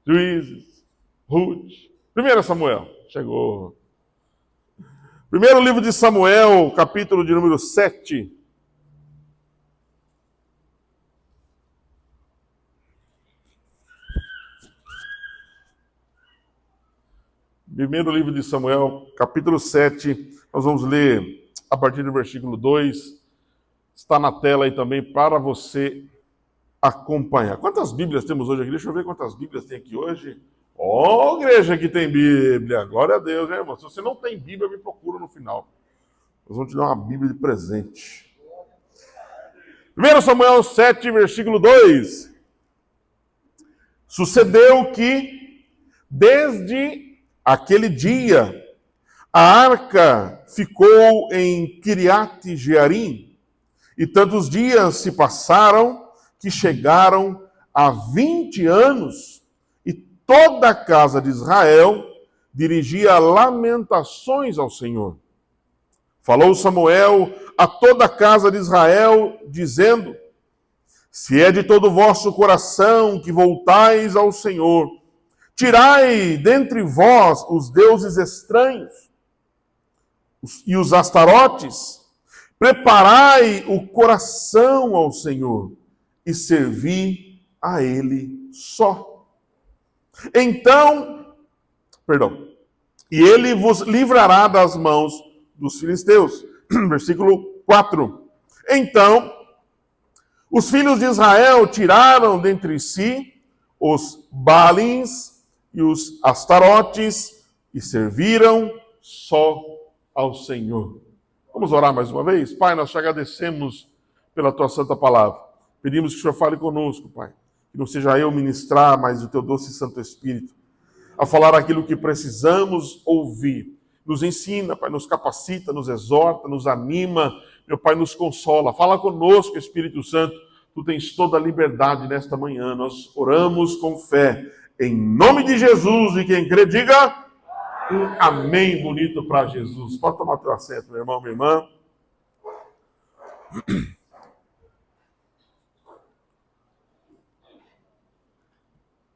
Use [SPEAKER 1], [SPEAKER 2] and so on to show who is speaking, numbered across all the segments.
[SPEAKER 1] Juízes, Ruth. 1 Samuel, chegou. Primeiro livro de Samuel, capítulo de número 7. Primeiro livro de Samuel, capítulo 7. Nós vamos ler a partir do versículo 2. Está na tela aí também para você acompanhar. Quantas Bíblias temos hoje aqui? Deixa eu ver quantas Bíblias tem aqui hoje. Ó, igreja que tem Bíblia. Glória a Deus, né, irmão? Se você não tem Bíblia, me procura no final. Nós vamos te dar uma Bíblia de presente. 1 Samuel 7, versículo 2. Sucedeu que, desde aquele dia, a arca ficou em Kiriat Jearim, e tantos dias se passaram que chegaram a 20 anos, e toda a casa de Israel dirigia lamentações ao Senhor. Falou Samuel a toda a casa de Israel, dizendo: se é de todo o vosso coração que voltais ao Senhor, tirai dentre vós os deuses estranhos e os astarotes, preparai o coração ao Senhor e servi a Ele só. E Ele vos livrará das mãos dos filisteus. Versículo 4. Então, os filhos de Israel tiraram dentre si os Baalins e os Astarotes e serviram só ao Senhor. Vamos orar mais uma vez? Pai, nós te agradecemos pela tua santa palavra. Pedimos que o Senhor fale conosco, Pai. Que não seja eu ministrar, mas o teu doce e Santo Espírito a falar aquilo que precisamos ouvir. Nos ensina, Pai, nos capacita, nos exorta, nos anima, meu Pai, nos consola. Fala conosco, Espírito Santo. Tu tens toda a liberdade nesta manhã. Nós oramos com fé. Em nome de Jesus. E quem crê, diga um amém bonito para Jesus. Pode tomar teu assento, meu irmão, minha irmã.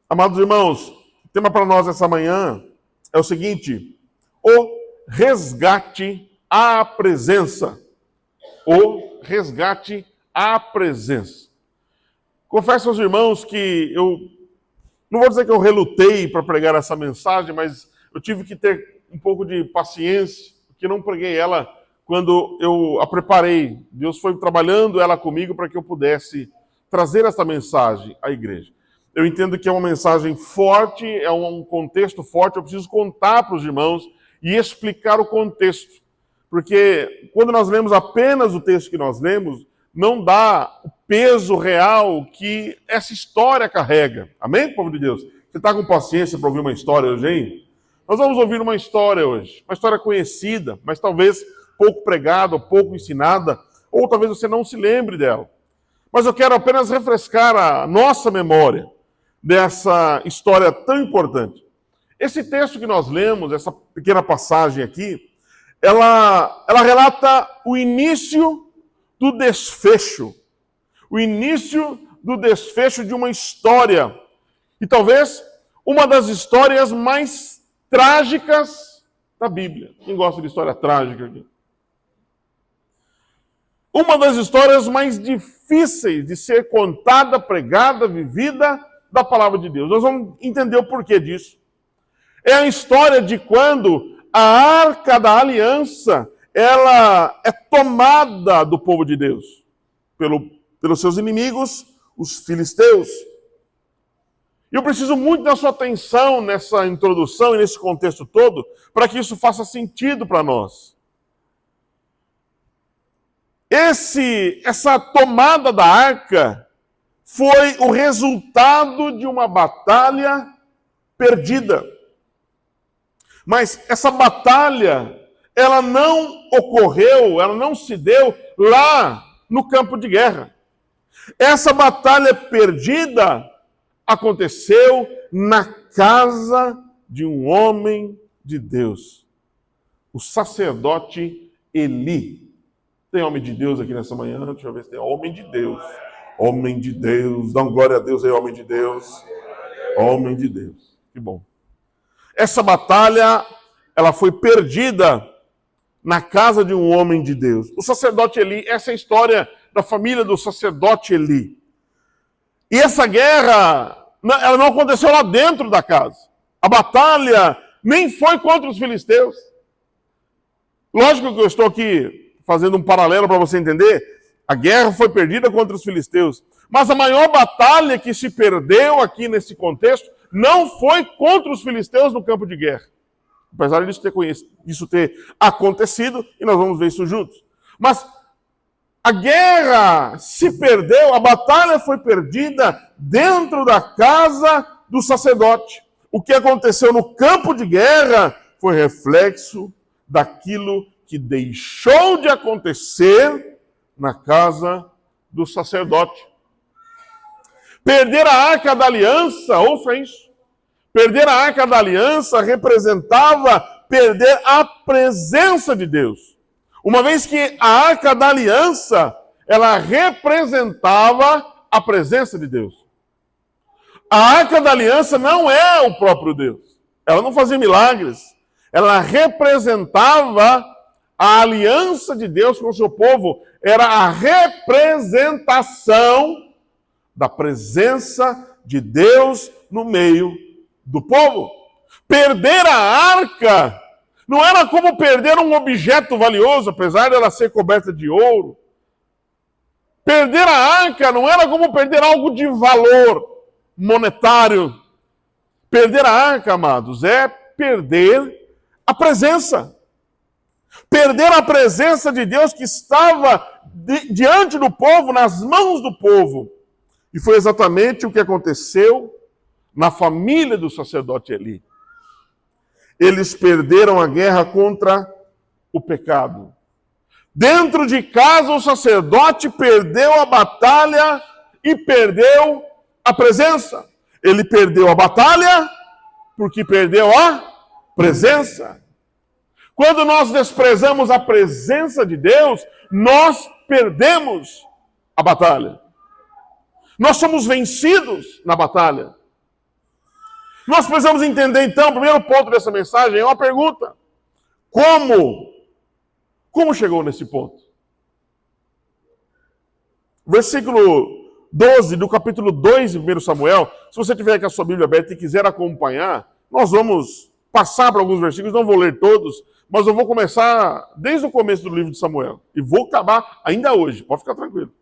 [SPEAKER 1] Amados irmãos, o tema para nós essa manhã é o seguinte: o resgate à presença. O resgate à presença. Confesso aos irmãos que eu não vou dizer que eu relutei para pregar essa mensagem, mas eu tive que ter um pouco de paciência, porque não preguei ela quando eu a preparei. Deus foi trabalhando ela comigo para que eu pudesse trazer essa mensagem à igreja. Eu entendo que é uma mensagem forte, é um contexto forte, eu preciso contar para os irmãos e explicar o contexto. Porque quando nós lemos apenas o texto que nós lemos, não dá o peso real que essa história carrega. Amém, povo de Deus? Você está com paciência para ouvir uma história hoje, hein? Nós vamos ouvir uma história hoje. Uma história conhecida, mas talvez pouco pregada, pouco ensinada, ou talvez você não se lembre dela. Mas eu quero apenas refrescar a nossa memória dessa história tão importante. Esse texto que nós lemos, essa pequena passagem aqui, ela relata o início do desfecho. O início do desfecho de uma história. E talvez uma das histórias mais trágicas da Bíblia. Quem gosta de história trágica aqui? Uma das histórias mais difíceis de ser contada, pregada, vivida da palavra de Deus. Nós vamos entender o porquê disso. É a história de quando a Arca da Aliança, ela é tomada do povo de Deus pelos seus inimigos, os filisteus. E eu preciso muito da sua atenção nessa introdução e nesse contexto todo, para que isso faça sentido para nós. Essa tomada da arca foi o resultado de uma batalha perdida. Mas essa batalha, ela não ocorreu, ela não se deu lá no campo de guerra. Essa batalha perdida aconteceu na casa de um homem de Deus, o sacerdote Eli. Tem homem de Deus aqui nessa manhã? Deixa eu ver se tem homem de Deus. Homem de Deus, dá uma glória a Deus aí, homem de Deus. Homem de Deus. Que bom. Essa batalha, ela foi perdida na casa de um homem de Deus. O sacerdote Eli, essa é a história da família do sacerdote Eli. E essa guerra, ela não aconteceu lá dentro da casa. A batalha nem foi contra os filisteus. Lógico que eu estou aqui fazendo um paralelo para você entender. A guerra foi perdida contra os filisteus. Mas a maior batalha que se perdeu aqui nesse contexto não foi contra os filisteus no campo de guerra. Apesar disso ter acontecido, e nós vamos ver isso juntos. Mas a guerra se perdeu, a batalha foi perdida dentro da casa do sacerdote. O que aconteceu no campo de guerra foi reflexo daquilo que deixou de acontecer na casa do sacerdote. Perder a Arca da Aliança, ouça isso. Perder a Arca da Aliança representava perder a presença de Deus. Uma vez que a Arca da Aliança, ela representava a presença de Deus. A Arca da Aliança não é o próprio Deus. Ela não fazia milagres. Ela representava a aliança de Deus com o seu povo. Era a representação da presença de Deus no meio do povo. Perder a arca não era como perder um objeto valioso, apesar dela ser coberta de ouro. Perder a arca não era como perder algo de valor monetário. Perder a arca, amados, é perder a presença. Perder a presença de Deus que estava diante do povo, nas mãos do povo. E foi exatamente o que aconteceu na família do sacerdote Eli. Eles perderam a guerra contra o pecado. Dentro de casa, o sacerdote perdeu a batalha e perdeu a presença. Ele perdeu a batalha porque perdeu a presença. Quando nós desprezamos a presença de Deus, nós perdemos a batalha. Nós somos vencidos na batalha. Nós precisamos entender, então, o primeiro ponto dessa mensagem é uma pergunta. Como? Como chegou nesse ponto? Versículo 12 do capítulo 2 de 1 Samuel. Se você tiver com a sua Bíblia aberta e quiser acompanhar, nós vamos passar por alguns versículos, não vou ler todos, mas eu vou começar desde o começo do livro de Samuel. E vou acabar ainda hoje, pode ficar tranquilo.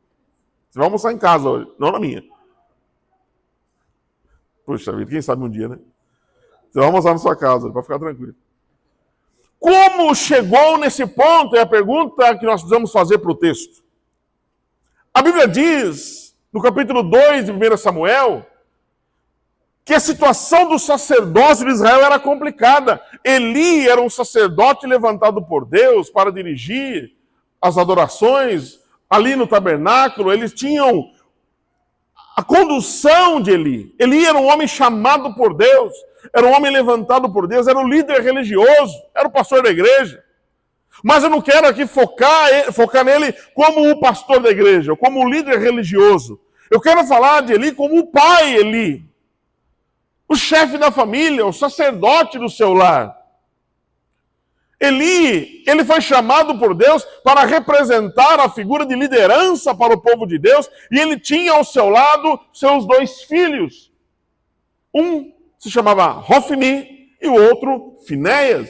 [SPEAKER 1] Você vai almoçar em casa hoje, não na minha. Puxa vida, quem sabe um dia, né? Você vai almoçar na sua casa, pode ficar tranquilo. Como chegou nesse ponto é a pergunta que nós precisamos fazer para o texto. A Bíblia diz, no capítulo 2 de 1 Samuel, que a situação do sacerdócio de Israel era complicada. Eli era um sacerdote levantado por Deus para dirigir as adorações ali no tabernáculo. Eles tinham a condução de Eli. Eli era um homem chamado por Deus, era um homem levantado por Deus, era o líder religioso, era o pastor da igreja. Mas eu não quero aqui focar nele como o pastor da igreja, como o líder religioso. Eu quero falar de Eli como o pai Eli, o chefe da família, o sacerdote do seu lar. Eli, ele foi chamado por Deus para representar a figura de liderança para o povo de Deus, e ele tinha ao seu lado seus dois filhos. Um se chamava Hofni e o outro Finéias.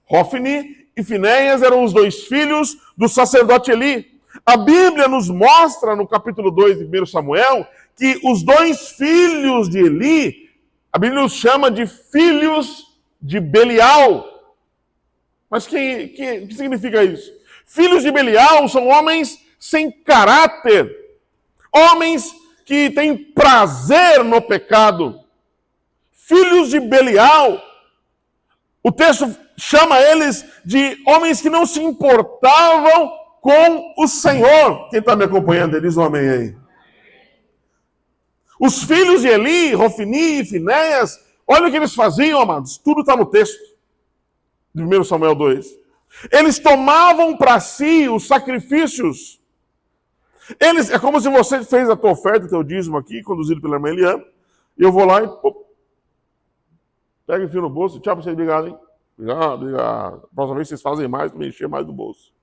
[SPEAKER 1] Hofni e Finéias eram os dois filhos do sacerdote Eli. A Bíblia nos mostra, no capítulo 2 de 1 Samuel, que os dois filhos de Eli, a Bíblia os chama de filhos de Belial. Mas que significa isso? Filhos de Belial são homens sem caráter, homens que têm prazer no pecado. Filhos de Belial, o texto chama eles de homens que não se importavam com o Senhor. Quem está me acompanhando, diz um amém aí. Os filhos de Eli, Hofni e Finéias, olha o que eles faziam, amados. Tudo está no texto de 1 Samuel 2. Eles tomavam para si os sacrifícios. É como se você fez a tua oferta, teu dízimo aqui, conduzido pela irmã Eliana, e eu vou lá e Pega e enfia no bolso, tchau pra vocês, obrigado, hein? Obrigado, obrigado. Próxima vez vocês fazem mais para me encher mais do bolso.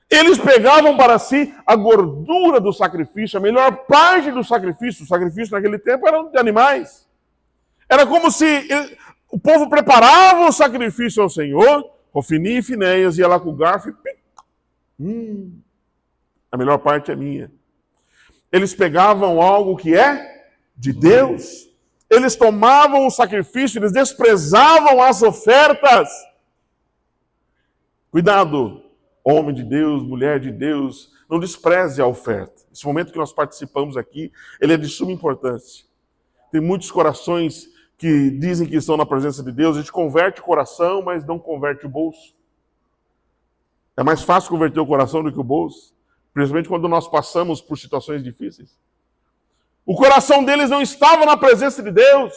[SPEAKER 1] Eles pegavam para si a gordura do sacrifício, a melhor parte do sacrifício. O sacrifício naquele tempo era de animais. Era como se o povo preparava o sacrifício ao Senhor, Ofni e Finéias ia lá com o garfo e a melhor parte é minha. Eles pegavam algo que é de Deus. Eles tomavam o sacrifício, eles desprezavam as ofertas. Cuidado, homem de Deus, mulher de Deus, não despreze a oferta. Esse momento que nós participamos aqui, ele é de suma importância. Tem muitos corações que dizem que estão na presença de Deus, a gente converte o coração, mas não converte o bolso. É mais fácil converter o coração do que o bolso, principalmente quando nós passamos por situações difíceis. O coração deles não estava na presença de Deus.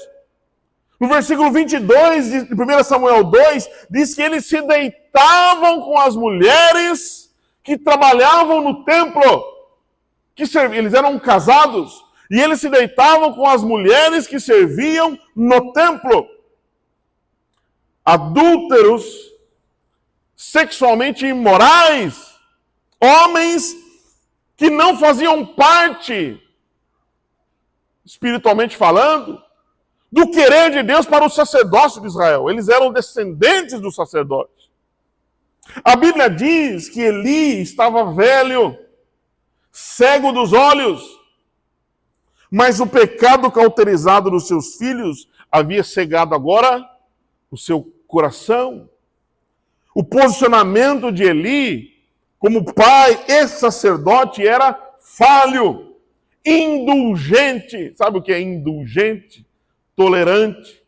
[SPEAKER 1] No versículo 22 de 1 Samuel 2, diz que eles se deitavam com as mulheres que trabalhavam no templo. Eles eram casados, e eles se deitavam com as mulheres que serviam no templo. Adúlteros, sexualmente imorais, homens que não faziam parte, espiritualmente falando, do querer de Deus para o sacerdócio de Israel. Eles eram descendentes do sacerdote. A Bíblia diz que Eli estava velho, cego dos olhos, mas o pecado cauterizado dos seus filhos havia cegado agora o seu coração. O posicionamento de Eli, como pai e sacerdote, era falho, indulgente. Sabe o que é indulgente? Tolerante.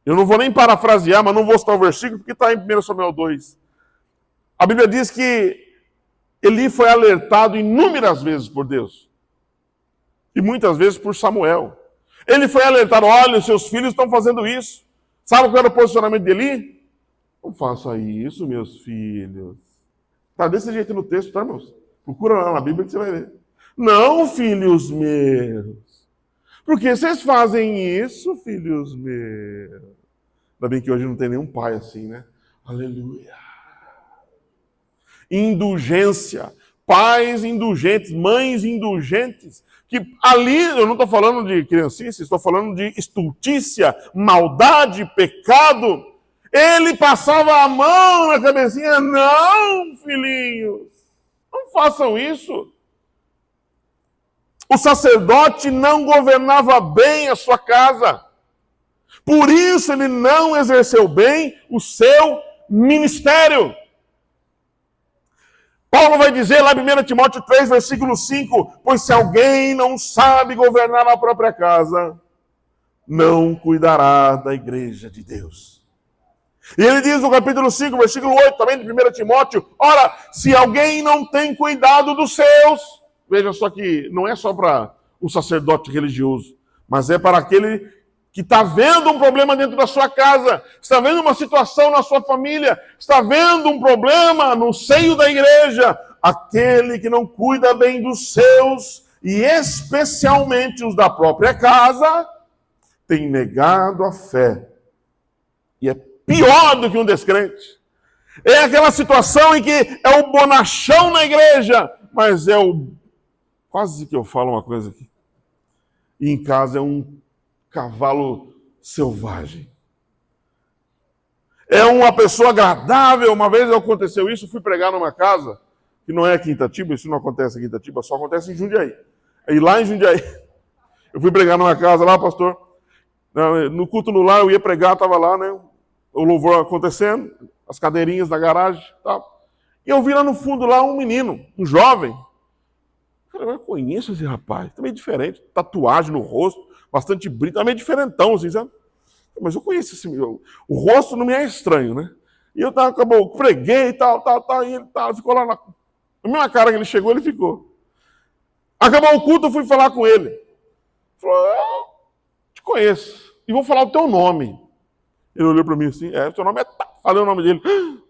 [SPEAKER 1] Eu não vou nem parafrasear, mas não vou citar o versículo, porque está em 1 Samuel 2. A Bíblia diz que Eli foi alertado inúmeras vezes por Deus. E muitas vezes por Samuel. Ele foi alertado, olha, os seus filhos estão fazendo isso. Sabe qual era o posicionamento de Eli? Não faça isso, meus filhos. Está desse jeito no texto, tá, irmãos? Procura lá na Bíblia que você vai ver. Não, filhos meus. Por que vocês fazem isso, filhos meus? Ainda bem que hoje não tem nenhum pai assim, né? Aleluia. Indulgência. Pais indulgentes, mães indulgentes. Que ali, eu não estou falando de criancice, estou falando de estultícia, maldade, pecado. Ele passava a mão na cabecinha. Não, filhinhos, não façam isso. O sacerdote não governava bem a sua casa. Por isso ele não exerceu bem o seu ministério. Paulo vai dizer lá em 1 Timóteo 3, versículo 5, pois se alguém não sabe governar a própria casa, não cuidará da igreja de Deus. E ele diz no capítulo 5, versículo 8, também de 1 Timóteo, ora, se alguém não tem cuidado dos seus, veja só que não é só para o sacerdote religioso, mas é para aquele que está vendo um problema dentro da sua casa, está vendo uma situação na sua família, está vendo um problema no seio da igreja, aquele que não cuida bem dos seus, e especialmente os da própria casa, tem negado a fé. E é pior do que um descrente. É aquela situação em que é o bonachão na igreja, mas é o... Quase que eu falo uma coisa aqui. E em casa é um cavalo selvagem. É uma pessoa agradável. Uma vez aconteceu isso, fui pregar numa casa, que não é aqui em Itatiba, isso não acontece aqui em Itatiba, só acontece em Jundiaí. E lá em Jundiaí, eu fui pregar numa casa lá, pastor, no culto no lar, eu ia pregar, estava lá, né, o louvor acontecendo, as cadeirinhas da garagem, tal. E eu vi lá no fundo lá um menino, um jovem. Eu conheço esse rapaz, tá meio diferente, tatuagem no rosto, bastante brilho, tá meio diferentão, assim, sabe? Mas eu conheço esse menino, o rosto não me é estranho, né? E eu preguei e tal, e ele ficou lá na mesma cara que ele chegou, ele ficou. Acabou o culto, eu fui falar com ele. Ele falou, eu te conheço, e vou falar o teu nome. Ele olhou para mim assim, o teu nome é... Falei o nome dele.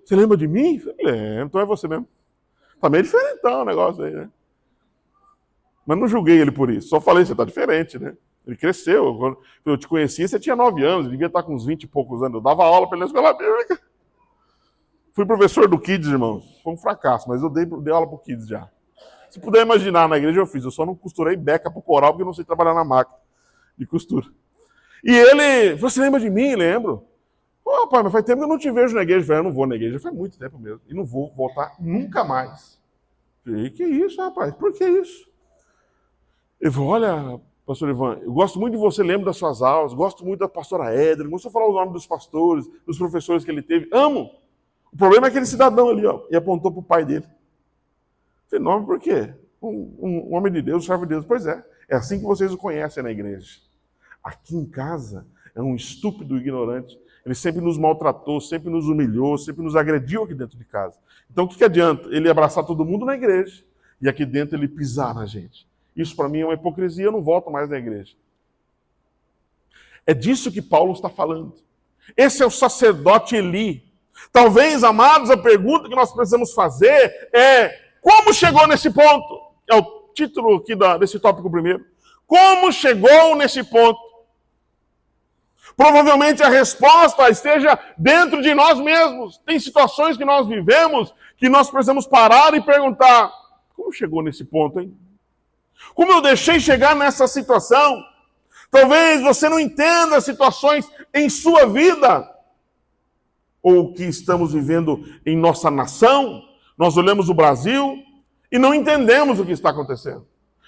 [SPEAKER 1] Você lembra de mim? Eu falei, então é você mesmo. Tá meio diferentão o negócio aí, né? Mas não julguei ele por isso. Só falei, você tá diferente, né? Ele cresceu. Quando eu te conhecia, você tinha 9 anos, devia estar com uns 20 e poucos anos. Eu dava aula para ele na escola bíblica. Fui professor do Kids, irmãos. Foi um fracasso, mas eu dei aula para o Kids já. Se puder imaginar, na igreja eu fiz. Eu só não costurei beca para o coral, porque eu não sei trabalhar na máquina de costura. E ele, você lembra de mim? Lembro. Pô, pai, mas faz tempo que eu não te vejo na igreja. Eu falei, eu não vou na igreja. Faz muito tempo mesmo. E não vou voltar nunca mais. Eu falei, que isso, rapaz? Por que isso? Ele falou, olha, pastor Ivan, eu gosto muito de você, lembro das suas aulas, gosto muito da pastora Éder, gosto de falar o nome dos pastores, dos professores que ele teve. Amo. O problema é aquele cidadão ali, ó, e apontou para o pai dele. Eu falei, nome por quê? Um homem de Deus, um servo de Deus. Pois é assim que vocês o conhecem na igreja. Aqui em casa é um estúpido ignorante. Ele sempre nos maltratou, sempre nos humilhou, sempre nos agrediu aqui dentro de casa. Então o que adianta? Ele abraçar todo mundo na igreja e aqui dentro ele pisar na gente. Isso para mim é uma hipocrisia, eu não volto mais na igreja. É disso que Paulo está falando. Esse é o sacerdote Eli. Talvez, amados, a pergunta que nós precisamos fazer é: como chegou nesse ponto? É o título aqui desse tópico primeiro. Como chegou nesse ponto? Provavelmente a resposta esteja dentro de nós mesmos. Tem situações que nós vivemos que nós precisamos parar e perguntar: como chegou nesse ponto, hein? Como eu deixei chegar nessa situação? Talvez você não entenda as situações em sua vida, ou o que estamos vivendo em nossa nação. Nós olhamos o Brasil e não entendemos o que está acontecendo.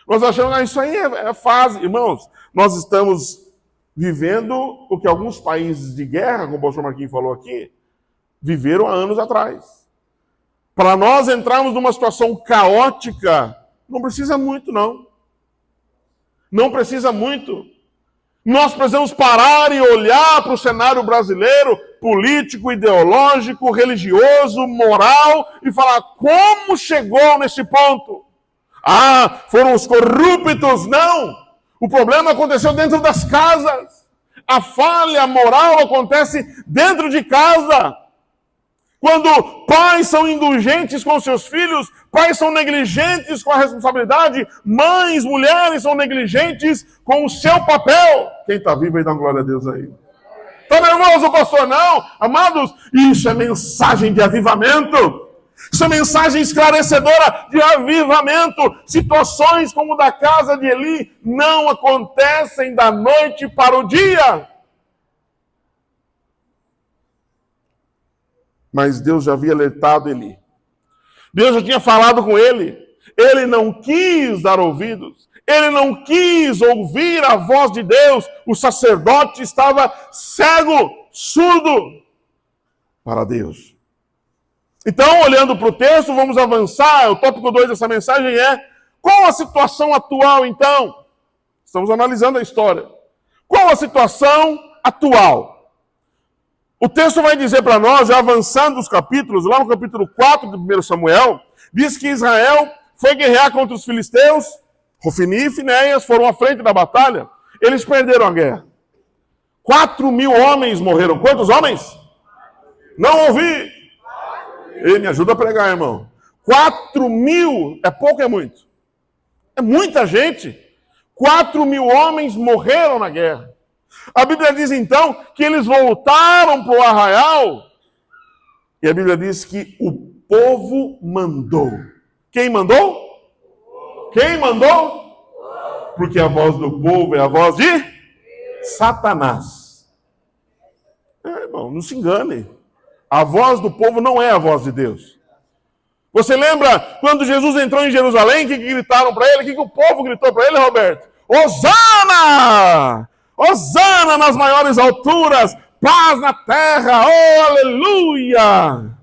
[SPEAKER 1] Nós achamos que isso aí é fase. Irmãos, nós estamos vivendo o que alguns países de guerra, como o pastor Marquinhos falou aqui, viveram há anos atrás. Para nós entrarmos numa situação caótica, não precisa muito, não. Não precisa muito. Nós precisamos parar e olhar para o cenário brasileiro, político, ideológico, religioso, moral, e falar: como chegou nesse ponto? Ah, foram os corruptos? Não! O problema aconteceu dentro das casas. A falha moral acontece dentro de casa. Quando pais são indulgentes com seus filhos, pais são negligentes com a responsabilidade, mães, mulheres são negligentes com o seu papel. Quem está vivo aí, dá glória a Deus aí. Está nervoso, pastor? Não. Amados, isso é mensagem de avivamento. Isso é mensagem esclarecedora de avivamento. Situações como da casa de Eli não acontecem da noite para o dia. Mas Deus já havia alertado Eli. Deus já tinha falado com ele. Ele não quis dar ouvidos. Ele não quis ouvir a voz de Deus. O sacerdote estava cego, surdo para Deus. Então, olhando para o texto, vamos avançar. O tópico 2 dessa mensagem é: qual a situação atual, então? Estamos analisando a história. Qual a situação atual? O texto vai dizer para nós, já avançando os capítulos, lá no capítulo 4 de 1 Samuel, diz que Israel foi guerrear contra os filisteus. Hofni e Finéias foram à frente da batalha. Eles perderam a guerra. 4.000 homens morreram. Quantos homens? Não ouvi. Ele me ajuda a pregar, irmão. 4.000 é pouco, é muito? É muita gente. 4.000 homens morreram na guerra. A Bíblia diz então que eles voltaram para o arraial e a Bíblia diz que o povo mandou. Quem mandou? Quem mandou? Porque a voz do povo é a voz de Satanás. Irmão, não se engane. A voz do povo não é a voz de Deus. Você lembra quando Jesus entrou em Jerusalém, o que gritaram para ele? O que o povo gritou para ele, Roberto? Hosana! Hosana nas maiores alturas, paz na terra, oh aleluia!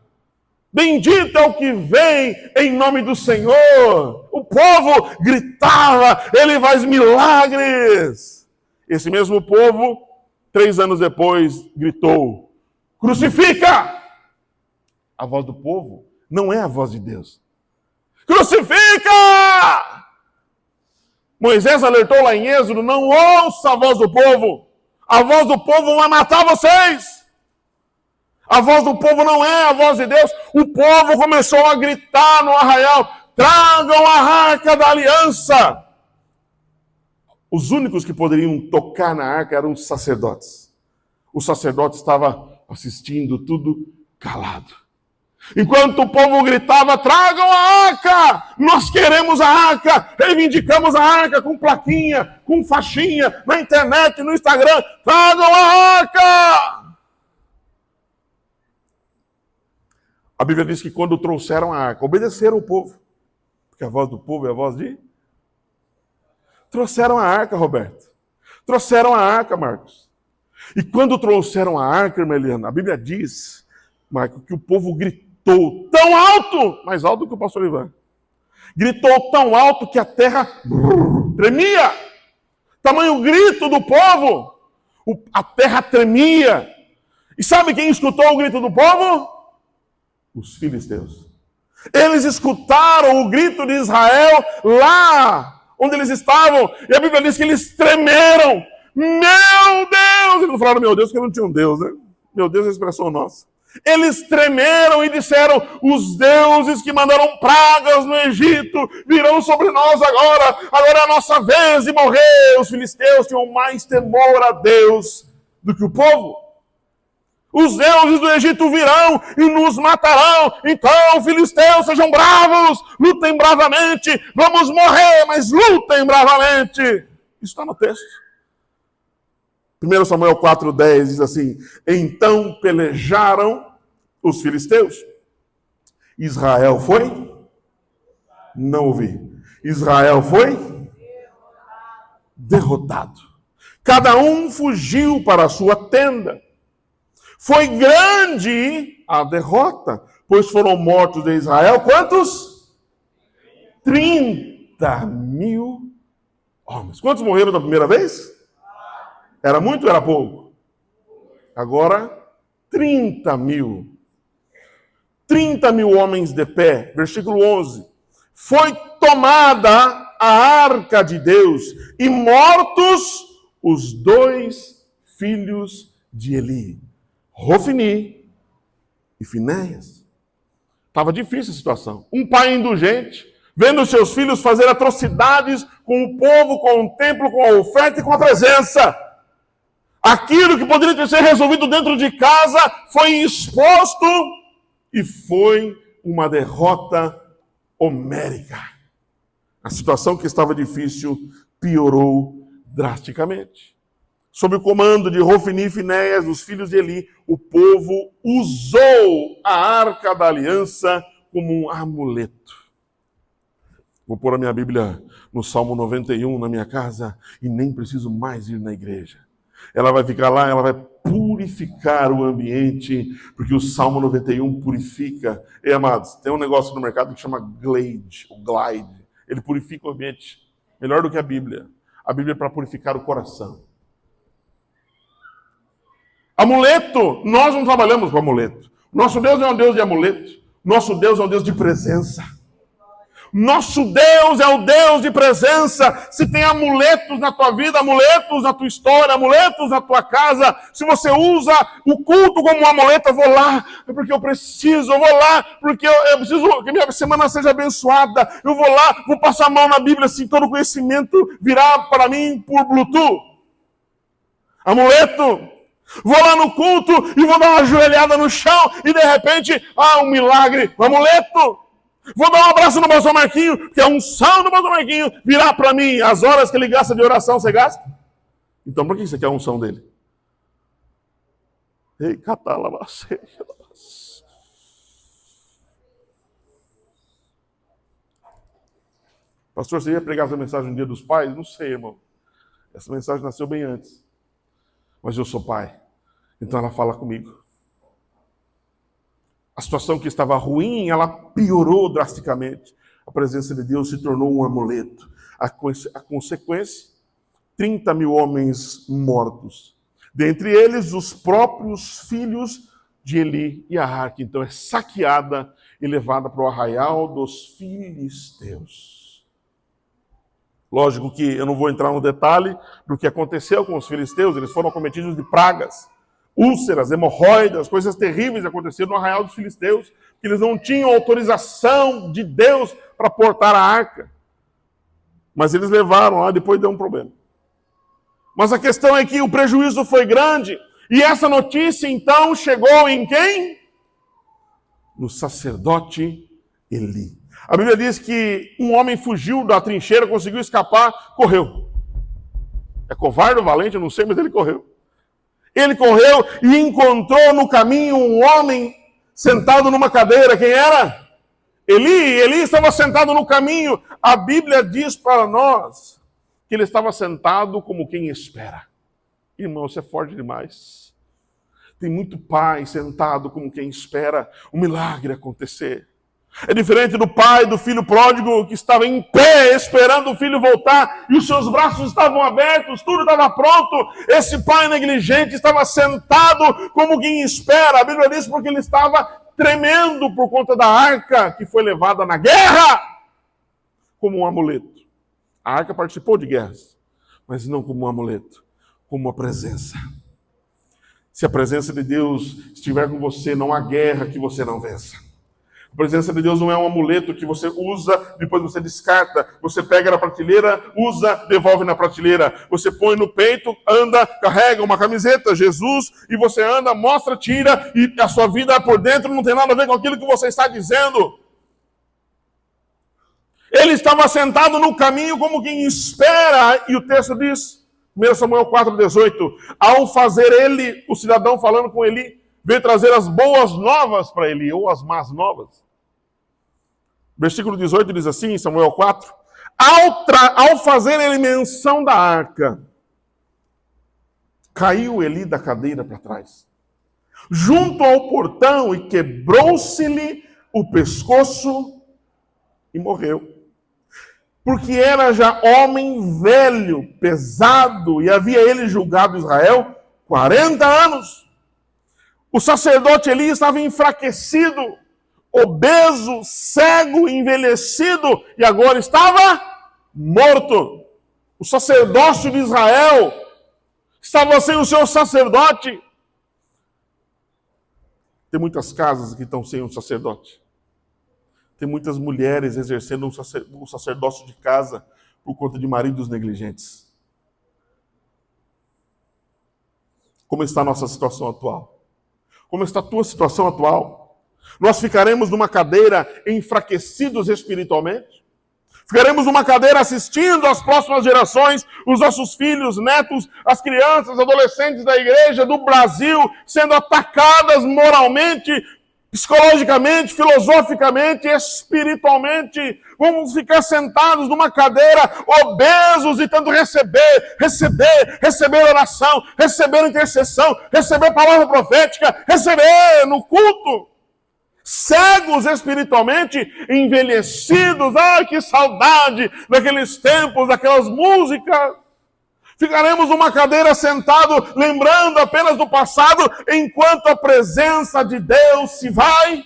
[SPEAKER 1] Bendito é o que vem em nome do Senhor. O povo gritava, ele faz milagres. Esse mesmo povo, 3 anos depois, gritou: crucifica! A voz do povo não é a voz de Deus. Crucifica! Moisés alertou lá em Êxodo: não ouça a voz do povo. A voz do povo vai matar vocês. A voz do povo não é a voz de Deus. O povo começou a gritar no arraial: tragam a arca da aliança. Os únicos que poderiam tocar na arca eram os sacerdotes. O sacerdote estava assistindo tudo calado. Enquanto o povo gritava, tragam a arca! Nós queremos a arca! Reivindicamos a arca com plaquinha, com faixinha, na internet, no Instagram. Tragam a arca! A Bíblia diz que quando trouxeram a arca, obedeceram o povo. Porque a voz do povo é a voz de... Trouxeram a arca, Roberto. Trouxeram a arca, Marcos. E quando trouxeram a arca, irmã Eliana, a Bíblia diz, Marcos, que o povo gritou tão alto, mais alto que o pastor Ivan, gritou tão alto que a terra tremia. Tamanho grito do povo, a terra tremia. E sabe quem escutou o grito do povo? Os filisteus. Eles escutaram o grito de Israel lá onde eles estavam, e a Bíblia diz que eles tremeram. Meu Deus! Eles não falaram meu Deus, porque não tinha um Deus, né? Meu Deus é a expressão nossa. Eles tremeram e disseram, os deuses que mandaram pragas no Egito virão sobre nós agora é a nossa vez de morrer. Os filisteus tinham mais temor a Deus do que o povo. Os deuses do Egito virão e nos matarão. Então, filisteus, sejam bravos, lutem bravamente. Vamos morrer, mas lutem bravamente. Isso está no texto. 1 Samuel 4,10 diz assim, então pelejaram os filisteus. Israel foi? Não ouvi. Israel foi? Derrotado. Cada um fugiu para a sua tenda. Foi grande a derrota, pois foram mortos de Israel, quantos? 30.000 homens. Quantos morreram da primeira vez? Era muito ou era pouco? Agora, 30.000. 30.000 homens de pé. Versículo 11. Foi tomada a arca de Deus e mortos os 2 filhos de Eli. Hofni e Finéias. Estava difícil a situação. Um pai indulgente, vendo seus filhos fazer atrocidades com o povo, com o templo, com a oferta e com a presença. Aquilo que poderia ter sido resolvido dentro de casa foi exposto e foi uma derrota homérica. A situação que estava difícil piorou drasticamente. Sob o comando de Hofni e Finéias, os filhos de Eli, o povo usou a arca da aliança como um amuleto. Vou pôr a minha Bíblia no Salmo 91 na minha casa e nem preciso mais ir na igreja. Ela vai ficar lá, ela vai purificar o ambiente, porque o Salmo 91 purifica. E, amados, tem um negócio no mercado que chama Glide, o Glide. Ele purifica o ambiente melhor do que a Bíblia. A Bíblia é para purificar o coração. Amuleto, nós não trabalhamos com amuleto. Nosso Deus é um Deus de amuleto. Nosso Deus é um Deus de presença. Nosso Deus é o Deus de presença. Se tem amuletos na tua vida, amuletos na tua história, amuletos na tua casa, se você usa o culto como um amuleto, eu vou lá porque eu preciso, eu vou lá porque eu preciso que minha semana seja abençoada, eu vou lá, vou passar a mão na Bíblia, assim, todo o conhecimento virá para mim por Bluetooth. Amuleto. Vou lá no culto e vou dar uma ajoelhada no chão e de repente, um milagre, um amuleto. Vou dar um abraço no pastor Marquinho, que é um unção do pastor Marquinho, virá para mim as horas que ele gasta de oração, você gasta? Então por que você quer a unção dele? Ei, catalabacei. Pastor, você ia pregar essa mensagem no Dia dos Pais? Não sei, irmão. Essa mensagem nasceu bem antes. Mas eu sou pai. Então ela fala comigo. A situação que estava ruim, ela piorou drasticamente. A presença de Deus se tornou um amuleto. A consequência, 30.000 homens mortos. Dentre eles, os próprios filhos de Eli. E a arca, então, é saqueada e levada para o arraial dos filisteus. Lógico que eu não vou entrar no detalhe do que aconteceu com os filisteus. Eles foram acometidos de pragas, úlceras, hemorroidas, coisas terríveis aconteceram no arraial dos filisteus, que eles não tinham autorização de Deus para portar a arca. Mas eles levaram lá, depois deu um problema. Mas a questão é que o prejuízo foi grande. E essa notícia, então, chegou em quem? No sacerdote Eli. A Bíblia diz que um homem fugiu da trincheira, conseguiu escapar, correu. É covarde ou valente, eu não sei, mas ele correu. Ele correu e encontrou no caminho um homem sentado numa cadeira. Quem era? Eli. Eli estava sentado no caminho. A Bíblia diz para nós que ele estava sentado como quem espera. Irmão, isso é forte demais. Tem muito pai sentado como quem espera o milagre acontecer. É diferente do pai do filho pródigo que estava em pé esperando o filho voltar e os seus braços estavam abertos, tudo estava pronto. Esse pai negligente estava sentado como quem espera. A Bíblia diz porque ele estava tremendo por conta da arca que foi levada na guerra como um amuleto. A arca participou de guerras, mas não como um amuleto, como uma presença. Se a presença de Deus estiver com você, não há guerra que você não vença. A presença de Deus não é um amuleto que você usa, depois você descarta. Você pega na prateleira, usa, devolve na prateleira. Você põe no peito, anda, carrega uma camiseta, Jesus, e você anda, mostra, tira, e a sua vida por dentro não tem nada a ver com aquilo que você está dizendo. Ele estava sentado no caminho como quem espera, e o texto diz, 1 Samuel 4,18, ao fazer ele, o cidadão falando com Eli, veio trazer as boas novas para Eli, ou as más novas. Versículo 18 diz assim, em Samuel 4, ao fazer ele menção da arca, caiu Eli da cadeira para trás, junto ao portão, e quebrou-se-lhe o pescoço e morreu. Porque era já homem velho, pesado, e havia ele julgado Israel 40 anos. O sacerdote Eli estava enfraquecido, obeso, cego, envelhecido, e agora estava morto. O sacerdócio de Israel estava sem o seu sacerdote. Tem muitas casas que estão sem um sacerdote. Tem muitas mulheres exercendo um sacerdócio de casa por conta de maridos negligentes. Como está a nossa situação atual? Como está a tua situação atual? Nós ficaremos numa cadeira enfraquecidos espiritualmente? Ficaremos numa cadeira assistindo às próximas gerações, os nossos filhos, netos, as crianças, adolescentes da igreja, do Brasil, sendo atacadas moralmente, psicologicamente, filosoficamente, espiritualmente. Vamos ficar sentados numa cadeira, obesos e tanto receber oração, receber intercessão, receber palavra profética, receber no culto. Cegos espiritualmente, envelhecidos. Ai, que saudade daqueles tempos, daquelas músicas. Ficaremos numa cadeira sentado, lembrando apenas do passado, enquanto a presença de Deus se vai.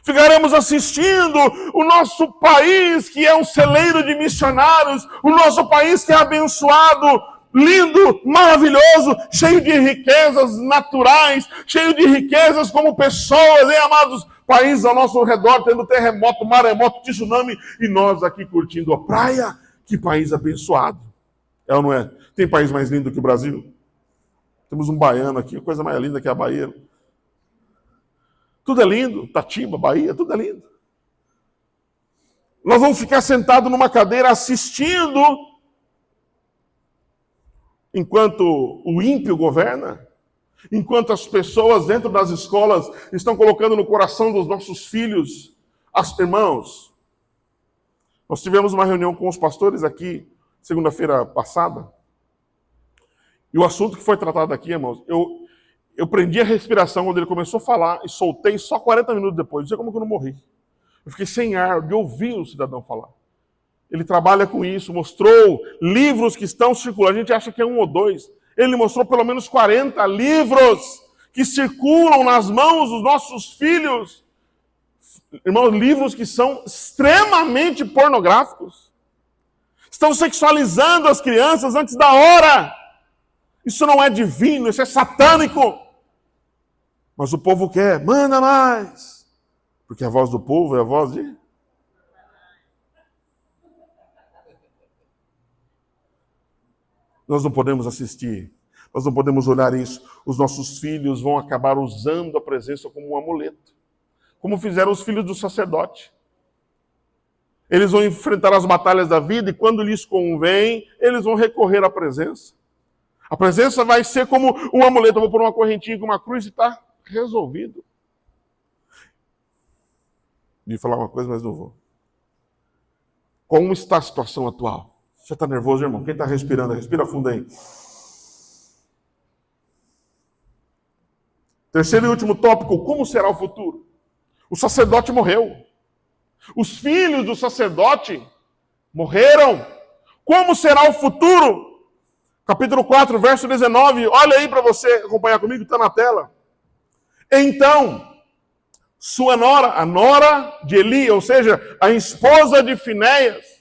[SPEAKER 1] Ficaremos assistindo o nosso país, que é um celeiro de missionários, o nosso país que é abençoado, lindo, maravilhoso, cheio de riquezas naturais, cheio de riquezas como pessoas, hein, amados? País ao nosso redor tendo terremoto, maremoto, tsunami, e nós aqui curtindo a praia. Que país abençoado. É ou não é? Tem país mais lindo que o Brasil? Temos um baiano aqui, coisa mais linda que a Bahia. Tudo é lindo, Tatiba, Bahia, tudo é lindo. Nós vamos ficar sentados numa cadeira assistindo enquanto o ímpio governa, enquanto as pessoas dentro das escolas estão colocando no coração dos nossos filhos, irmãos, nós tivemos uma reunião com os pastores aqui, segunda-feira passada, e o assunto que foi tratado aqui, irmãos, eu prendi a respiração quando ele começou a falar e soltei só 40 minutos depois. Não sei como que eu não morri. Eu fiquei sem ar de ouvir o cidadão falar. Ele trabalha com isso, mostrou livros que estão circulando. A gente acha que é 1 ou 2. Ele mostrou pelo menos 40 livros que circulam nas mãos dos nossos filhos. Irmãos, livros que são extremamente pornográficos. Estão sexualizando as crianças antes da hora. Isso não é divino, isso é satânico. Mas o povo quer, manda mais. Porque a voz do povo é a voz de... Nós não podemos assistir, nós não podemos olhar isso. Os nossos filhos vão acabar usando a presença como um amuleto, como fizeram os filhos do sacerdote. Eles vão enfrentar as batalhas da vida e quando lhes convém, eles vão recorrer à presença. A presença vai ser como um amuleto. Eu vou pôr uma correntinha com uma cruz e está resolvido. De falar uma coisa, mas não vou. Como está a situação atual? Você está nervoso, irmão? Quem está respirando? Respira fundo aí. Terceiro e último tópico, como será o futuro? O sacerdote morreu. Os filhos do sacerdote morreram. Como será o futuro? Capítulo 4, verso 19. Olha aí para você acompanhar comigo, está na tela. Então, sua nora, a nora de Eli, ou seja, a esposa de Finéias.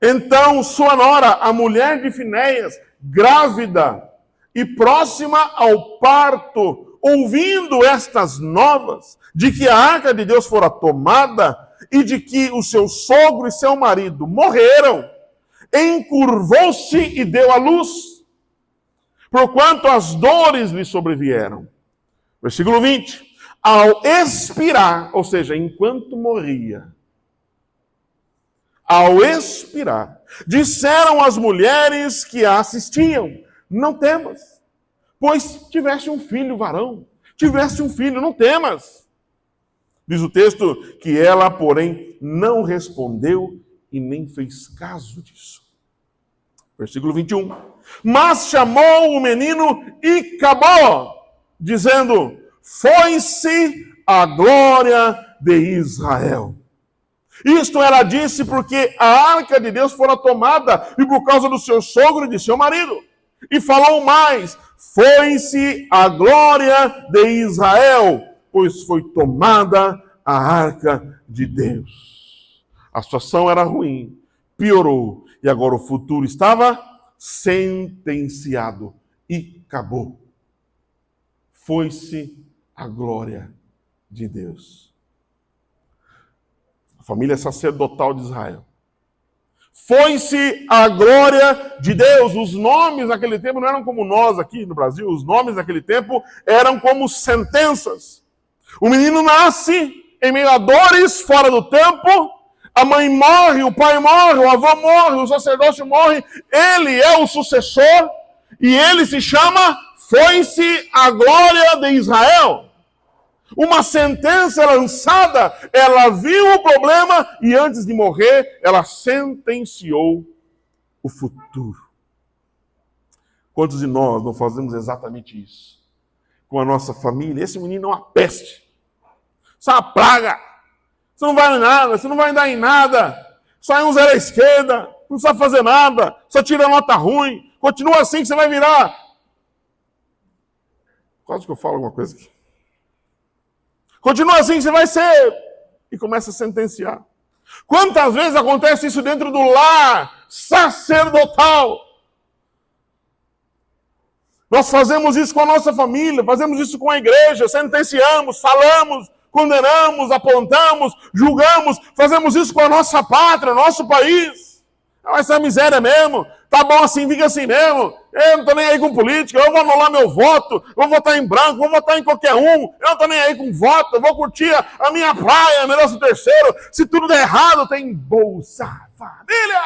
[SPEAKER 1] Então, sua nora, a mulher de Finéias, grávida e próxima ao parto, ouvindo estas novas, de que a arca de Deus fora tomada e de que o seu sogro e seu marido morreram, encurvou-se e deu à luz, porquanto as dores lhe sobrevieram. Versículo 20. Ao expirar, ou seja, enquanto morria, ao expirar, disseram as mulheres que a assistiam: não temas, pois tiveste um filho varão. Tiveste um filho, não temas. Diz o texto que ela, porém, não respondeu e nem fez caso disso. Versículo 21. Mas chamou o menino e acabou, dizendo: foi-se a glória de Israel. Isto ela disse porque a arca de Deus fora tomada e por causa do seu sogro e de seu marido. E falou mais: foi-se a glória de Israel, pois foi tomada a arca de Deus. A situação era ruim, piorou, e agora o futuro estava sentenciado e acabou. Foi-se a glória de Deus. A família sacerdotal de Israel. Foi-se a glória de Deus. Os nomes naquele tempo não eram como nós aqui no Brasil. Os nomes naquele tempo eram como sentenças. O menino nasce em meio a dores, fora do tempo. A mãe morre, o pai morre, o avô morre, o sacerdote morre. Ele é o sucessor e ele se chama foi-se a glória de Israel. Uma sentença lançada, ela viu o problema e antes de morrer, ela sentenciou o futuro. Quantos de nós não fazemos exatamente isso? Com a nossa família, esse menino é uma peste. Isso é uma praga. Isso não vale nada, isso não vai dar em nada. Só é um zero à esquerda, não sabe fazer nada, só tira nota ruim. Continua assim que você vai virar. Quase que eu falo alguma coisa aqui. Continua assim que você vai ser. E começa a sentenciar. Quantas vezes acontece isso dentro do lar sacerdotal? Nós fazemos isso com a nossa família, fazemos isso com a igreja, sentenciamos, falamos, condenamos, apontamos, julgamos, fazemos isso com a nossa pátria, nosso país. Essa é miséria mesmo, tá bom assim, fica assim mesmo. Eu não tô nem aí com política, eu vou anular meu voto, eu vou votar em branco, vou votar em qualquer um, eu não tô nem aí com voto, eu vou curtir a minha praia, melhor terceiro. Se tudo der errado, tem Bolsa Família.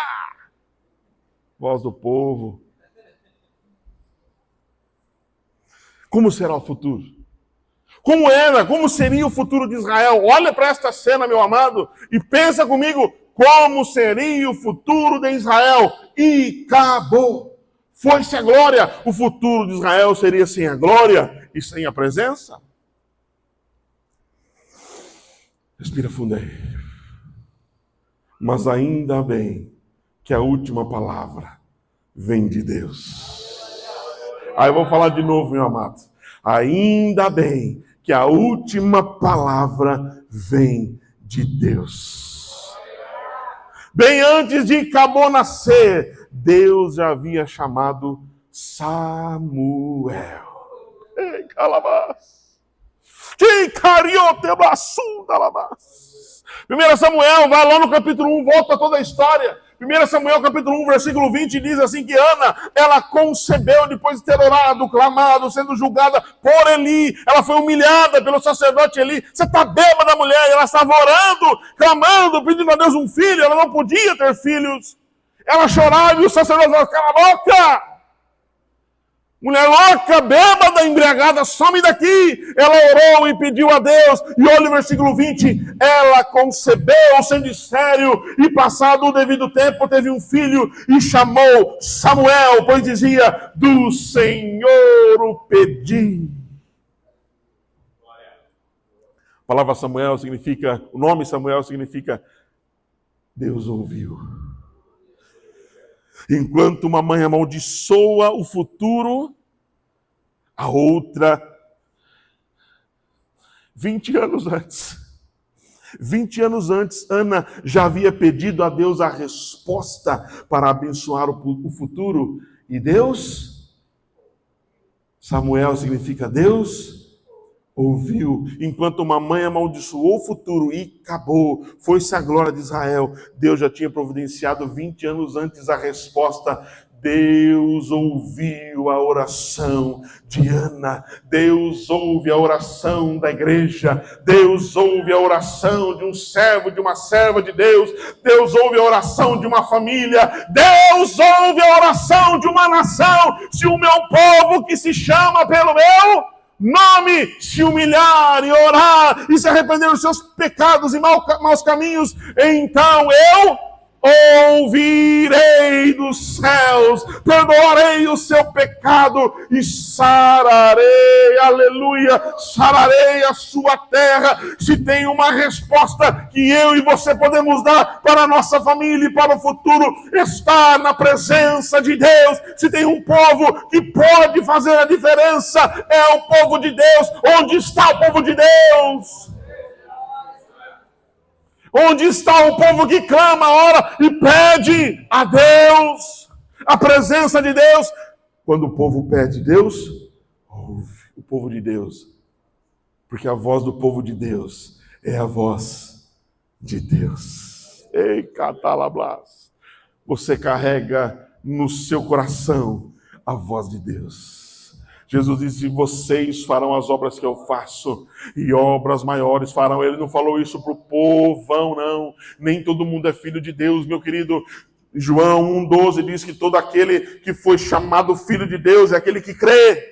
[SPEAKER 1] Voz do povo. Como será o futuro? Como seria o futuro de Israel? Olha para esta cena, meu amado, e pensa comigo, como seria o futuro de Israel? E acabou. Foi-se a glória. O futuro de Israel seria sem a glória e sem a presença? Respira fundo aí. Mas ainda bem que a última palavra vem de Deus. Aí eu vou falar de novo, meu amado. Ainda bem que a última palavra vem de Deus. Bem antes de Cabô nascer, Deus já havia chamado Samuel. Ei, calabás. Que cariotebaçu, calabás. 1 Samuel, vai lá no capítulo 1, volta toda a história. 1 Samuel capítulo 1, versículo 20 diz assim que Ana, ela concebeu depois de ter orado, clamado, sendo julgada por Eli. Ela foi humilhada pelo sacerdote Eli. Você está bêbada, mulher? Ela estava orando, clamando, pedindo a Deus um filho. Ela não podia ter filhos. Ela chorava e o sacerdote falava, cala a boca! Mulher louca, bêbada, embriagada, some daqui. Ela orou e pediu a Deus. E olha o versículo 20. Ela concebeu, sendo estéril, e passado o devido tempo teve um filho e chamou Samuel, pois dizia, do Senhor o pedi. A palavra Samuel significa, o nome Samuel significa Deus ouviu. Enquanto uma mãe amaldiçoa o futuro, a outra, 20 anos antes, Ana já havia pedido a Deus a resposta para abençoar o futuro. E Deus, Samuel significa Deus, ouviu. Enquanto uma mãe amaldiçoou o futuro e acabou, foi-se a glória de Israel. Deus já tinha providenciado 20 anos antes a resposta. Deus ouviu a oração de Ana. Deus ouve a oração da igreja. Deus ouve a oração de um servo, de uma serva de Deus. Deus ouve a oração de uma família. Deus ouve a oração de uma nação. Se o meu povo que se chama pelo meu nome se humilhar e orar e se arrepender dos seus pecados e maus caminhos, então eu ouvirei dos céus, perdoarei o seu pecado e sararei, aleluia, sararei a sua terra. Se tem uma resposta que eu e você podemos dar para a nossa família e para o futuro, estar na presença de Deus. Se tem um povo que pode fazer a diferença, é o povo de Deus. Onde está o povo de Deus? Onde está o povo que clama, ora e pede a Deus, a presença de Deus? Quando o povo pede, Deus ouve o povo de Deus, porque a voz do povo de Deus é a voz de Deus. Ei, catalablas, você carrega no seu coração a voz de Deus. Jesus disse, vocês farão as obras que eu faço, e obras maiores farão. Ele não falou isso para o povão, não. Nem todo mundo é filho de Deus, meu querido. João 1,12 diz que todo aquele que foi chamado filho de Deus é aquele que crê.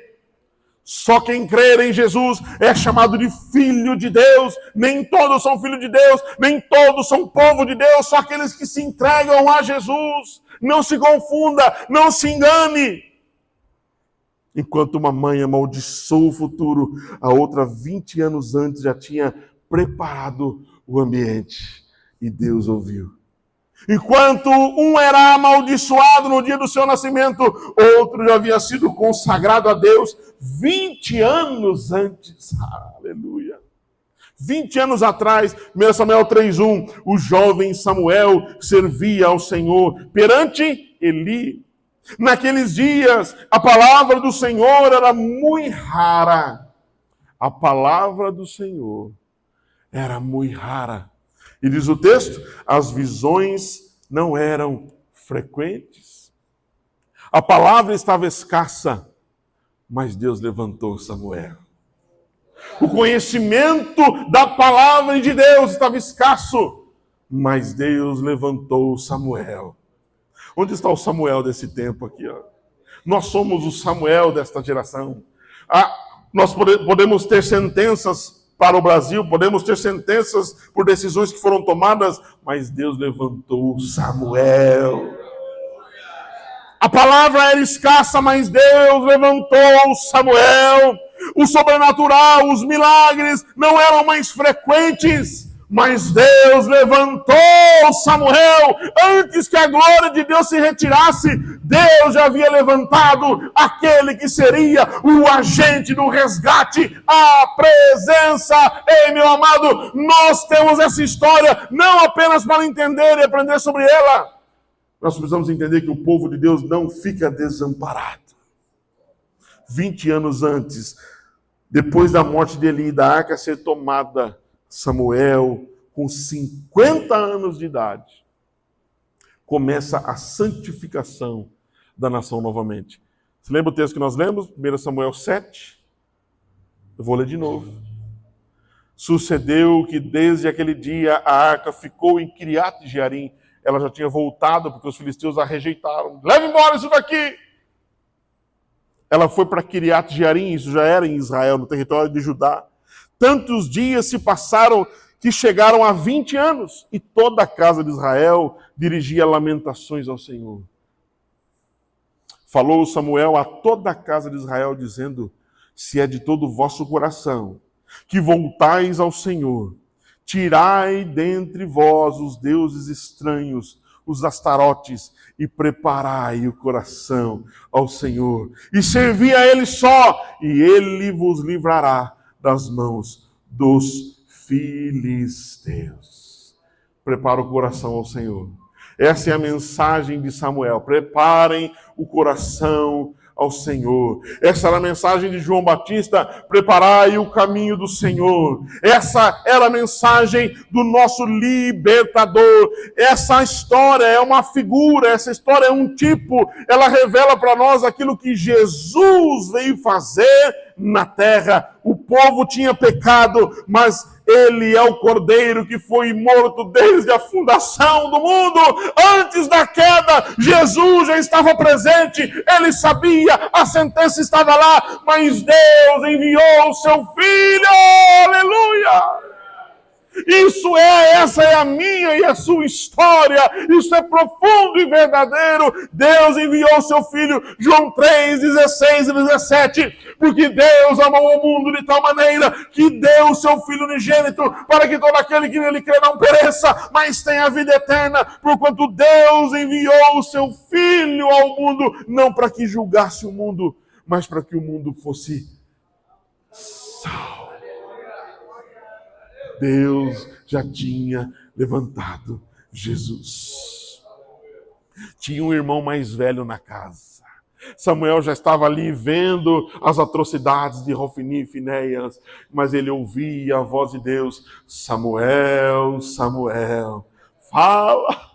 [SPEAKER 1] Só quem crer em Jesus é chamado de filho de Deus. Nem todos são filhos de Deus, nem todos são povo de Deus, só aqueles que se entregam a Jesus. Não se confunda, não se engane. Enquanto uma mãe amaldiçoou o futuro, a outra 20 anos antes já tinha preparado o ambiente. E Deus ouviu. Enquanto um era amaldiçoado no dia do seu nascimento, outro já havia sido consagrado a Deus 20 anos antes. Aleluia. 20 anos atrás, 1 Samuel 3,1, o jovem Samuel servia ao Senhor perante Eli. Naqueles dias, a palavra do Senhor era muito rara. A palavra do Senhor era muito rara. E diz o texto, as visões não eram frequentes. A palavra estava escassa, mas Deus levantou Samuel. O conhecimento da palavra de Deus estava escasso, mas Deus levantou Samuel. Onde está o Samuel desse tempo aqui? Ó? Nós somos o Samuel desta geração. Nós podemos ter sentenças para o Brasil, podemos ter sentenças por decisões que foram tomadas, mas Deus levantou Samuel. A palavra era escassa, mas Deus levantou Samuel. O sobrenatural, os milagres não eram mais frequentes, mas Deus levantou Samuel. Antes que a glória de Deus se retirasse, Deus já havia levantado aquele que seria o agente do resgate, a presença. Ei, meu amado, nós temos essa história não apenas para entender e aprender sobre ela. Nós precisamos entender que o povo de Deus não fica desamparado. 20 anos antes, depois da morte de Eli, da arca ser tomada, Samuel, com 50 anos de idade, começa a santificação da nação novamente. Você lembra o texto que nós lemos? 1 Samuel 7? Eu vou ler de novo. Sucedeu que desde aquele dia a arca ficou em Kiriat Jearim. Ela já tinha voltado porque os filisteus a rejeitaram. Leva embora isso daqui! Ela foi para Kiriat Jearim, isso já era em Israel, no território de Judá. Tantos dias se passaram que chegaram a 20 anos, e toda a casa de Israel dirigia lamentações ao Senhor. Falou Samuel a toda a casa de Israel, dizendo: se é de todo o vosso coração que voltais ao Senhor, tirai dentre vós os deuses estranhos, os astarotes, e preparai o coração ao Senhor, e servi a Ele só, e Ele vos livrará das mãos dos filisteus. Prepara o coração ao Senhor. Essa é a mensagem de Samuel. Preparem o coração ao Senhor. Essa era a mensagem de João Batista. Preparai o caminho do Senhor. Essa era a mensagem do nosso libertador. Essa história é uma figura, essa história é um tipo. Ela revela para nós aquilo que Jesus veio fazer na terra. O povo tinha pecado, mas Ele é o Cordeiro que foi morto desde a fundação do mundo. Antes da queda, Jesus já estava presente. Ele sabia, a sentença estava lá, mas Deus enviou o seu Filho. Aleluia! Essa é a minha e a sua história. Isso é profundo e verdadeiro. Deus enviou o seu Filho, João 3, 16 e 17, porque Deus amou o mundo de tal maneira que deu o seu Filho unigênito, para que todo aquele que nele crê não pereça, mas tenha a vida eterna, porquanto Deus enviou o seu Filho ao mundo, não para que julgasse o mundo, mas para que o mundo fosse salvo. Deus já tinha levantado Jesus. Tinha um irmão mais velho na casa. Samuel já estava ali vendo as atrocidades de Hofni e Finéias, mas ele ouvia a voz de Deus: Samuel, Samuel, fala.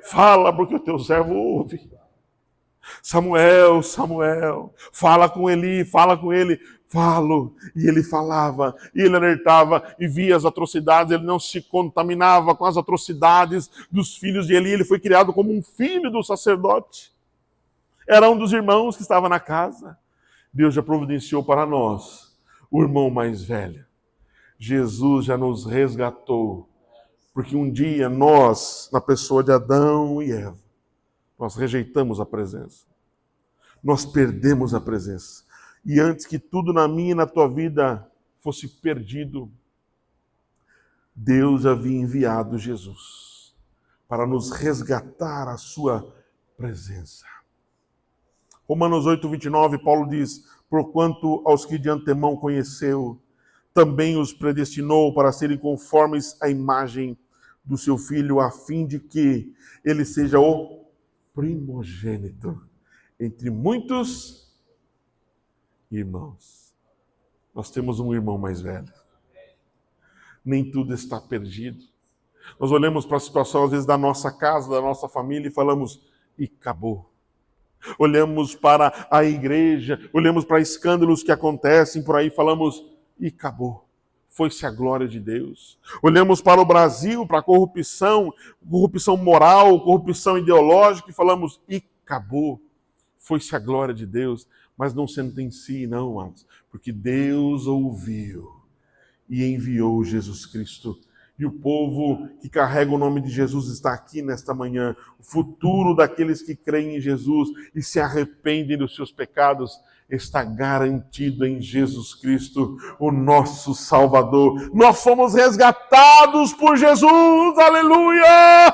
[SPEAKER 1] Fala, porque o teu servo ouve. Samuel, Samuel, fala com Eli, fala com ele. Falo, e ele falava, e ele alertava, e via as atrocidades, ele não se contaminava com as atrocidades dos filhos de Eli, ele foi criado como um filho do sacerdote, era um dos irmãos que estava na casa. Deus já providenciou para nós o irmão mais velho. Jesus já nos resgatou, porque um dia nós, na pessoa de Adão e Eva, nós rejeitamos a presença, nós perdemos a presença. E antes que tudo na minha e na tua vida fosse perdido, Deus havia enviado Jesus para nos resgatar a sua presença. Romanos 8, 29, Paulo diz: porquanto aos que de antemão conheceu, também os predestinou para serem conformes à imagem do seu Filho, a fim de que ele seja o primogênito entre muitos irmãos. Nós temos um irmão mais velho. Nem tudo está perdido. Nós olhamos para a situação, às vezes, da nossa casa, da nossa família e falamos: e acabou. Olhamos para a igreja, olhamos para escândalos que acontecem por aí e falamos: e acabou. Foi-se a glória de Deus. Olhamos para o Brasil, para a corrupção moral, corrupção ideológica e falamos: e acabou. Foi-se a glória de Deus. Mas não sentencie, não, amados, porque Deus ouviu e enviou Jesus Cristo. E o povo que carrega o nome de Jesus está aqui nesta manhã. O futuro daqueles que creem em Jesus e se arrependem dos seus pecados está garantido em Jesus Cristo, o nosso Salvador. Nós fomos resgatados por Jesus, aleluia!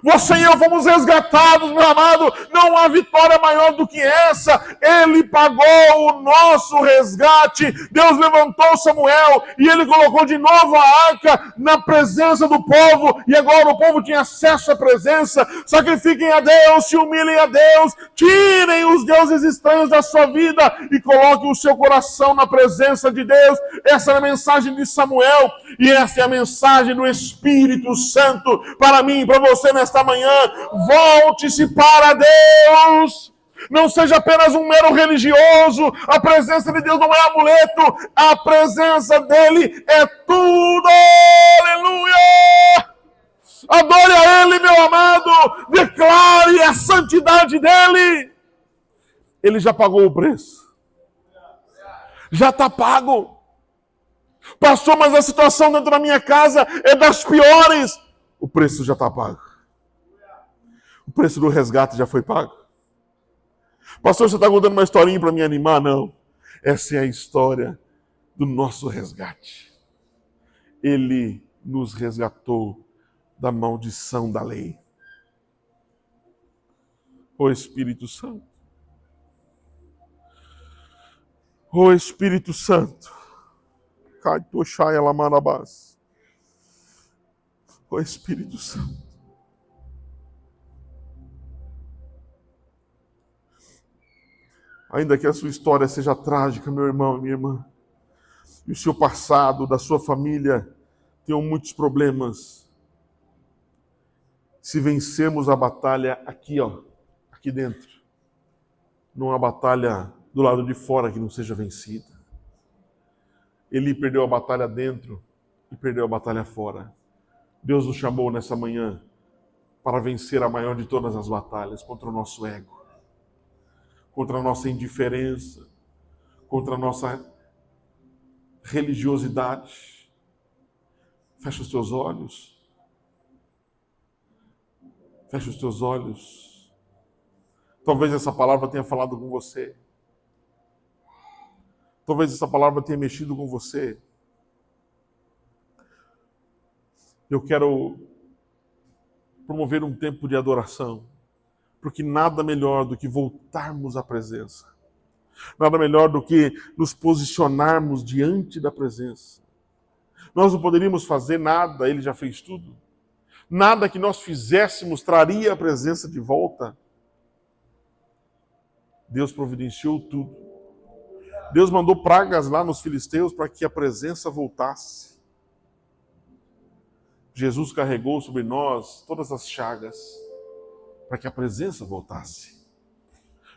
[SPEAKER 1] Você e eu fomos resgatados, meu amado. Não há vitória maior do que essa. Ele pagou o nosso resgate. Deus levantou Samuel e ele colocou de novo a arca na presença do povo. E agora o povo tinha acesso à presença. Sacrifiquem a Deus, se humilhem a Deus, Tirem os deuses estranhos da sua vida e coloquem o seu coração na presença de Deus. Essa é a mensagem de Samuel e essa é a mensagem do Espírito Santo para mim e para você nesta manhã. Volte-se para Deus. Não seja apenas um mero religioso. A presença de Deus não é amuleto. A presença dele é tudo. Aleluia! Adore a Ele, meu amado. Declare a santidade dEle. Ele já pagou o preço. Já está pago. Pastor, mas a situação dentro da minha casa é das piores. O preço já está pago. O preço do resgate já foi pago. Pastor, você está contando uma historinha para me animar? Não. Essa é a história do nosso resgate. Ele nos resgatou da maldição da lei. Ó Espírito Santo. Ó Espírito Santo. Ó Espírito Santo. Ainda que a sua história seja trágica, meu irmão e minha irmã, e o seu passado, da sua família, tenham muitos problemas, se vencermos a batalha aqui, aqui dentro, não há batalha do lado de fora que não seja vencida. Ele perdeu a batalha dentro e perdeu a batalha fora. Deus nos chamou nessa manhã para vencer a maior de todas as batalhas, contra o nosso ego, contra a nossa indiferença, contra a nossa religiosidade. Fecha os teus olhos. Feche os teus olhos. Talvez essa palavra tenha falado com você. Talvez essa palavra tenha mexido com você. Eu quero promover um tempo de adoração, porque nada melhor do que voltarmos à presença. Nada melhor do que nos posicionarmos diante da presença. Nós não poderíamos fazer nada, Ele já fez tudo. Nada que nós fizéssemos traria a presença de volta. Deus providenciou tudo. Deus mandou pragas lá nos filisteus para que a presença voltasse. Jesus carregou sobre nós todas as chagas para que a presença voltasse.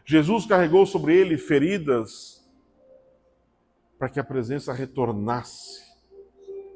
[SPEAKER 1] Jesus carregou sobre ele feridas para que a presença retornasse.